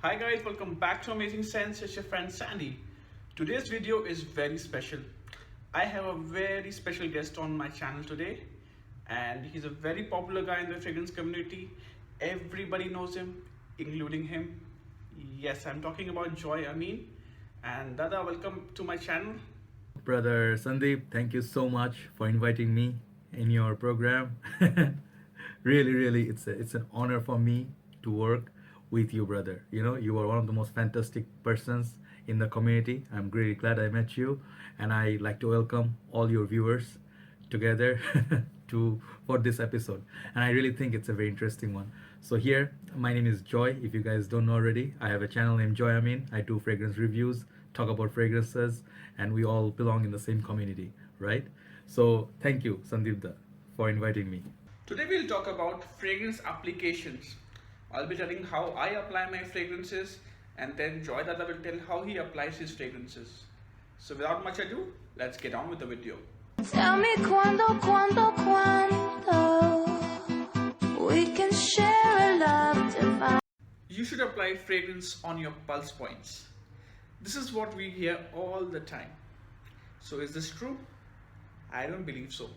Hi guys, welcome back to Amazing Sense. It's your friend Sandy. Today's video is very special. I have a very special guest on my channel today, and he's a very popular guy in the fragrance community. Everybody knows him, including him. Yes, I'm talking about Joy Amin. And Dada, welcome to my channel. Brother Sandeep, thank you so much for inviting me in your program. Really, it's an honor for me to work with you, brother. You know, you are one of the most fantastic persons in the community. I'm really glad I met you, and I like to welcome all your viewers together to for this episode. And I really think it's a very interesting one. So here, my name is Joy. If you guys don't know already, I have a channel named Joy Amin. I do fragrance reviews, talk about fragrances, and we all belong in the same community, right? So thank you, Sandeep, for inviting me. Today we'll talk about fragrance applications. I'll be telling how I apply my fragrances, and then Joy Dada will tell how he applies his fragrances. So without much ado, let's get on with the video. Tell me cuando we can share a love divine. You should apply fragrance on your pulse points. This is what we hear all the time. So is this true? I don't believe so.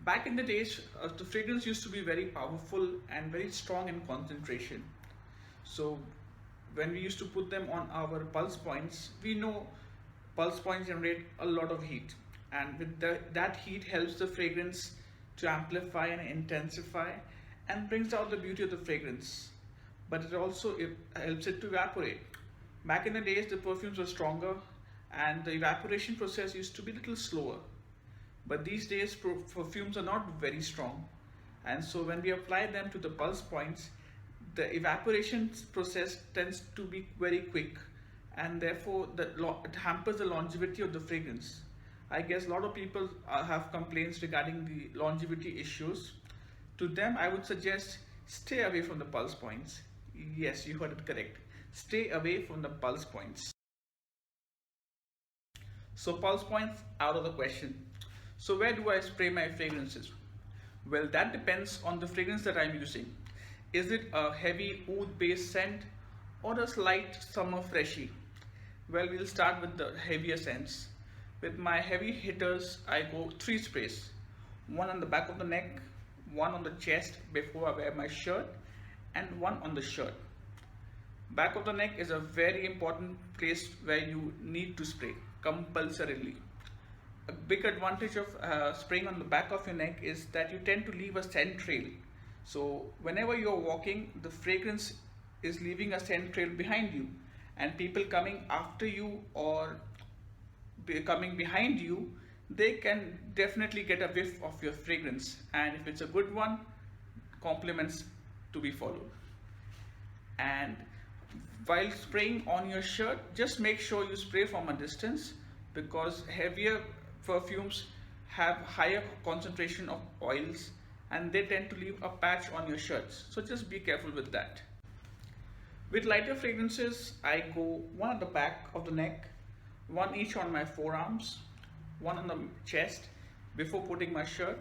Back in the days, the fragrance used to be very powerful and very strong in concentration. So when we used to put them on our pulse points, we know pulse points generate a lot of heat, and with that heat helps the fragrance to amplify and intensify and brings out the beauty of the fragrance. But it also helps it to evaporate. Back in the days, the perfumes were stronger and the evaporation process used to be a little slower. But these days, perfumes are not very strong, and so when we apply them to the pulse points, the evaporation process tends to be very quick, and therefore it hampers the longevity of the fragrance. I guess a lot of people have complaints regarding the longevity issues. To them, I would suggest stay away from the pulse points. Yes, you heard it correct. Stay away from the pulse points. So pulse points out of the question. So where do I spray my fragrances? Well, that depends on the fragrance that I'm using. Is it a heavy oud based scent or a slight summer freshie? Well, we'll start with the heavier scents. With my heavy hitters, I go 3 sprays. One on the back of the neck, one on the chest before I wear my shirt, and one on the shirt. Back of the neck is a very important place where you need to spray compulsorily. A big advantage of spraying on the back of your neck is that you tend to leave a scent trail. So whenever you're walking, the fragrance is leaving a scent trail behind you, and people coming after you or coming behind you, they can definitely get a whiff of your fragrance, and if it's a good one, compliments to be followed. And while spraying on your shirt, just make sure you spray from a distance, because heavier perfumes have higher concentration of oils and they tend to leave a patch on your shirts. So just be careful with that. With lighter fragrances, I go one at the back of the neck, one each on my forearms, one on the chest before putting my shirt,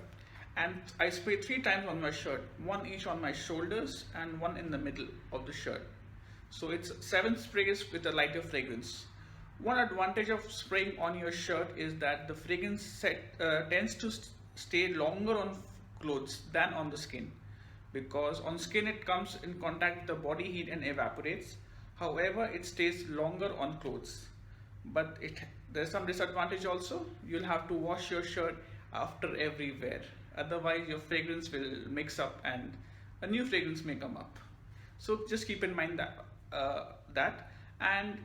and I spray 3 times on my shirt, one each on my shoulders and one in the middle of the shirt. So it's 7 sprays with a lighter fragrance. One advantage of spraying on your shirt is that the fragrance tends to stay longer on clothes than on the skin, because on skin it comes in contact with the body heat and evaporates. However, it stays longer on clothes. But there's some disadvantage also. You'll have to wash your shirt after every wear. Otherwise, your fragrance will mix up and a new fragrance may come up. So just keep in mind that. And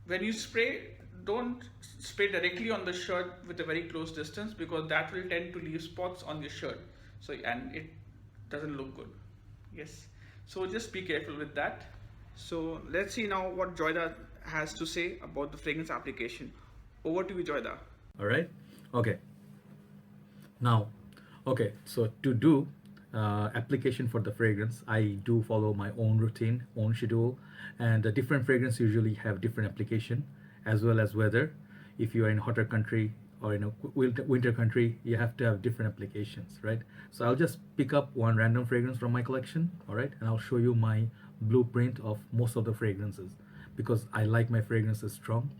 when you spray, don't spray directly on the shirt with a very close distance, because that will tend to leave spots on your shirt. So, and it doesn't look good. Yes. So just be careful with that. So let's see now what Joyda has to say about the fragrance application. Over to you, Joyda. All right. Okay. Now, okay. So to do application for the fragrance, I do follow my own routine, own schedule, and the different fragrance usually have different application as well as weather. If you are in hotter country or in a winter country, you have to have different applications, right? So I'll just pick up one random fragrance from my collection, all right, and I'll show you my blueprint of most of the fragrances, because I like my fragrances strong.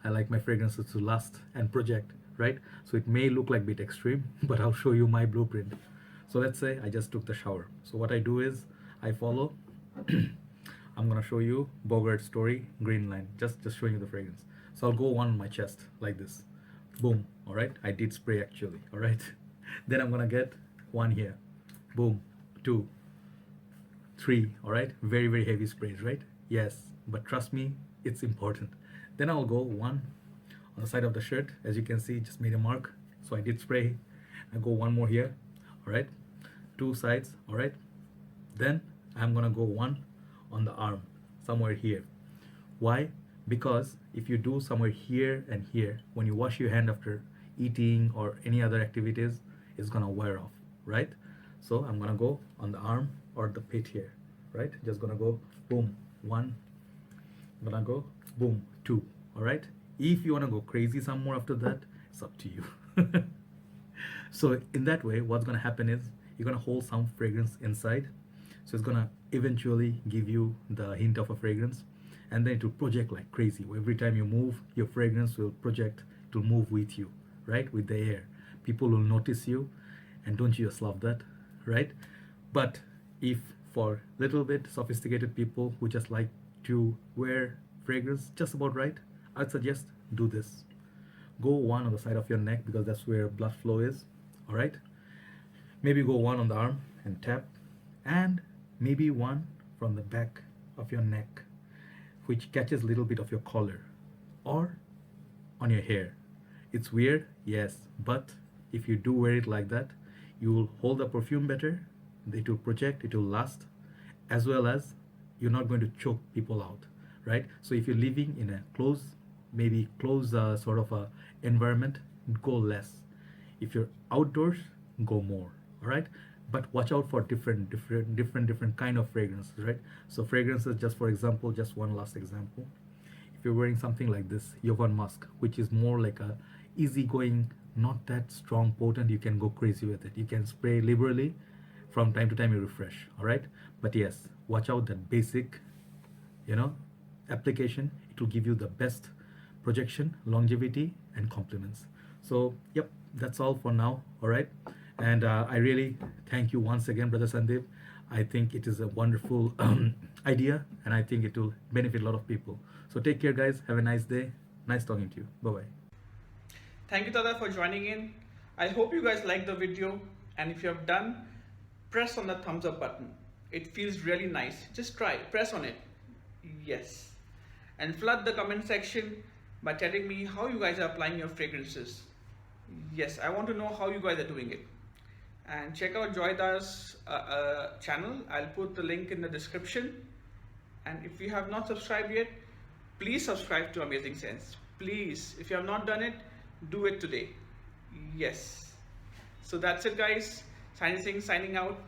I like my fragrances to last and project, right? So it may look like a bit extreme, but I'll show you my blueprint. So let's say I just took the shower. So what I do is I follow. I'm gonna show you Bogart Story Green Line, just showing you the fragrance. So I'll go one on my chest like this, boom. All right, I did spray actually. All right, then I'm gonna get one here, boom, two, three. All right, very heavy sprays, right? Yes, but trust me, it's important. Then I'll go one on the side of the shirt. As you can see, just made a mark, so I did spray. I go one more here. All right, two sides. All right, then I'm gonna go one on the arm, somewhere here. Why? Because if you do somewhere here and here, when you wash your hand after eating or any other activities, it's gonna wear off, right? So I'm gonna go on the arm or the pit here, right? Just gonna go boom, one. I'm gonna go boom, two. All right, if you want to go crazy some more after that, it's up to you. So in that way, what's going to happen is you're going to hold some fragrance inside, so it's going to eventually give you the hint of a fragrance, and then it will project like crazy. Every time you move, your fragrance will project, it will move with you, right, with the air. People will notice you, and don't you just love that, right? But if for little bit sophisticated people who just like to wear fragrance just about right, I'd suggest do this. Go one on the side of your neck, because that's where blood flow is. All right, maybe go one on the arm and tap, and maybe one from the back of your neck, which catches a little bit of your collar, or on your hair. It's weird, yes, but if you do wear it like that, you will hold the perfume better, it will project, it will last, as well as you're not going to choke people out, right? So if you're living in a closed, maybe closed sort of a environment, go less. If you're outdoors, go more. All right, but watch out for different kind of fragrances, right? So fragrances, just for example, just one last example. If you're wearing something like this Jovan Musk, which is more like a easygoing, not that strong, potent, you can go crazy with it. You can spray liberally. From time to time you refresh. All right, but yes, watch out that basic, application. It will give you the best projection, longevity, and compliments. So yep, that's all for now. All right, and I really thank you once again, brother Sandeep. I think it is a wonderful idea, and I think it will benefit a lot of people. So take care, guys. Have a nice day. Nice talking to you. Bye bye. Thank you, Tada, for joining in. I hope you guys liked the video, and if you have done, press on the thumbs up button. It feels really nice. Just try, press on it. Yes. And flood the comment section by telling me how you guys are applying your fragrances. Yes, I want to know how you guys are doing it. And check out Joyda's channel. I'll put the link in the description. And if you have not subscribed yet, please subscribe to Amazing Sense. Please, if you have not done it, do it today. Yes. So that's it, guys. Signing out.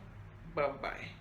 Bye bye.